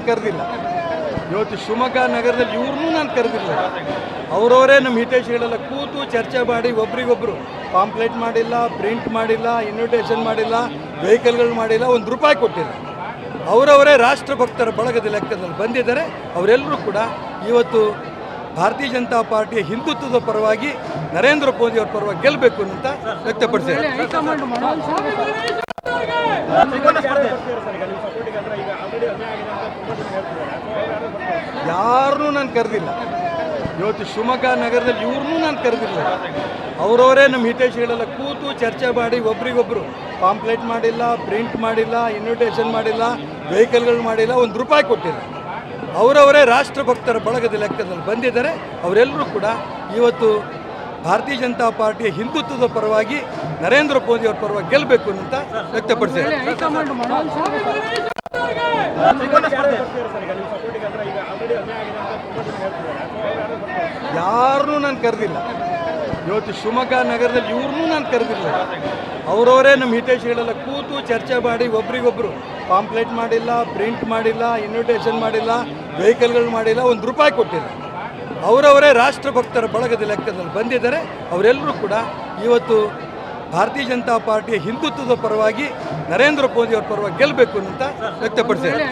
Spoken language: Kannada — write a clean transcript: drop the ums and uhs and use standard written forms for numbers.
ಕರೆದಿಲ್ಲ. ಇವತ್ತು ಶಿವಮೊಗ್ಗ ನಗರದಲ್ಲಿ ಇವ್ರನ್ನೂ ನಾನು ಕರೆದಿಲ್ಲ. ಅವರವರೇ ನಮ್ಮ ಹಿತೈಷಿಗಳೆಲ್ಲ ಕೂತು ಚರ್ಚೆ ಮಾಡಿ ಒಬ್ರಿಗೊಬ್ರು ಪಾಂಪ್ಲೆಟ್ ಮಾಡಿಲ್ಲ, ಪ್ರಿಂಟ್ ಮಾಡಿಲ್ಲ, ಇನ್ವಿಟೇಷನ್ ಮಾಡಿಲ್ಲ, ವೆಹಿಕಲ್ಗಳು ಮಾಡಿಲ್ಲ, ₹1 ಕೊಟ್ಟಿಲ್ಲ. ಅವರವರೇ ರಾಷ್ಟ್ರಭಕ್ತರ ಬಳಗದ ಲೆಕ್ಕದಲ್ಲಿ ಬಂದಿದ್ದಾರೆ. ಅವರೆಲ್ಲರೂ ಕೂಡ ಇವತ್ತು ಭಾರತೀಯ ಜನತಾ ಪಾರ್ಟಿಯ ಹಿಂದುತ್ವದ ಪರವಾಗಿ ನರೇಂದ್ರ ಮೋದಿ ಅವ್ರ ಪರವಾಗಿ ಗೆಲ್ಲಬೇಕು ಅಂತ ವ್ಯಕ್ತಪಡಿಸಿದ್ದಾರೆ. ಯಾರನ್ನೂ ನಾನು ಕರೆದಿಲ್ಲ. ಇವತ್ತು ಶಿವಮೊಗ್ಗ ನಗರದಲ್ಲಿ ಇವ್ರನ್ನೂ ನಾನು ಕರೆದಿಲ್ಲ. ಅವರವರೇ ನಮ್ಮ ಹಿತೈಷಿಗಳೆಲ್ಲ ಕೂತು ಚರ್ಚೆ ಮಾಡಿ ಒಬ್ರಿಗೊಬ್ರು ಪಾಂಪ್ಲೆಟ್ ಮಾಡಿಲ್ಲ, ಪ್ರಿಂಟ್ ಮಾಡಿಲ್ಲ, ಇನ್ವಿಟೇಷನ್ ಮಾಡಿಲ್ಲ, ವೆಹಿಕಲ್ಗಳು ಮಾಡಿಲ್ಲ, ₹1 ಕೊಟ್ಟಿಲ್ಲ. ಅವರವರೇ ರಾಷ್ಟ್ರಭಕ್ತರ ಬಳಗದ ಲೆಕ್ಕದಲ್ಲಿ ಬಂದಿದ್ದಾರೆ. ಅವರೆಲ್ಲರೂ ಕೂಡ ಇವತ್ತು ಭಾರತೀಯ ಜನತಾ ಪಾರ್ಟಿಯ ಹಿಂದುತ್ವದ ಪರವಾಗಿ ನರೇಂದ್ರ ಮೋದಿ ಅವ್ರ ಪರವಾಗಿ ಗೆಲ್ಲಬೇಕು ಅಂತ ವ್ಯಕ್ತಪಡಿಸಿದ್ದಾರೆ. ಯಾರನ್ನೂ ನಾನು ಕರೆದಿಲ್ಲ. ಇವತ್ತು ಶಿವಮೊಗ್ಗ ನಗರದಲ್ಲಿ ಇವ್ರನ್ನೂ ನಾನು ಕರೆದಿಲ್ಲ. ಅವರವರೇ ನಮ್ಮ ಹಿತೈಷಿಗಳೆಲ್ಲ ಕೂತು ಚರ್ಚೆ ಮಾಡಿ ಒಬ್ರಿಗೊಬ್ರು ಪಾಂಪ್ಲೆಟ್ ಮಾಡಿಲ್ಲ, ಪ್ರಿಂಟ್ ಮಾಡಿಲ್ಲ, ಇನ್ವಿಟೇಷನ್ ಮಾಡಿಲ್ಲ, ವೆಹಿಕಲ್ಗಳು ಮಾಡಿಲ್ಲ, ₹1 ಕೊಟ್ಟಿಲ್ಲ. ಅವರವರೇ ರಾಷ್ಟ್ರಭಕ್ತರ ಬಳಗದ ಲೆಕ್ಕದಲ್ಲಿ ಬಂದಿದ್ದಾರೆ. ಅವರೆಲ್ಲರೂ ಕೂಡ ಇವತ್ತು ಭಾರತೀಯ ಜನತಾ ಪಾರ್ಟಿಯ ಹಿಂದುತ್ವದ ಪರವಾಗಿ ನರೇಂದ್ರ ಮೋದಿ ಅವ್ರ ಪರವಾಗಿ ಗೆಲ್ಲಬೇಕು ಅಂತ ವ್ಯಕ್ತಪಡಿಸಿದ್ದಾರೆ.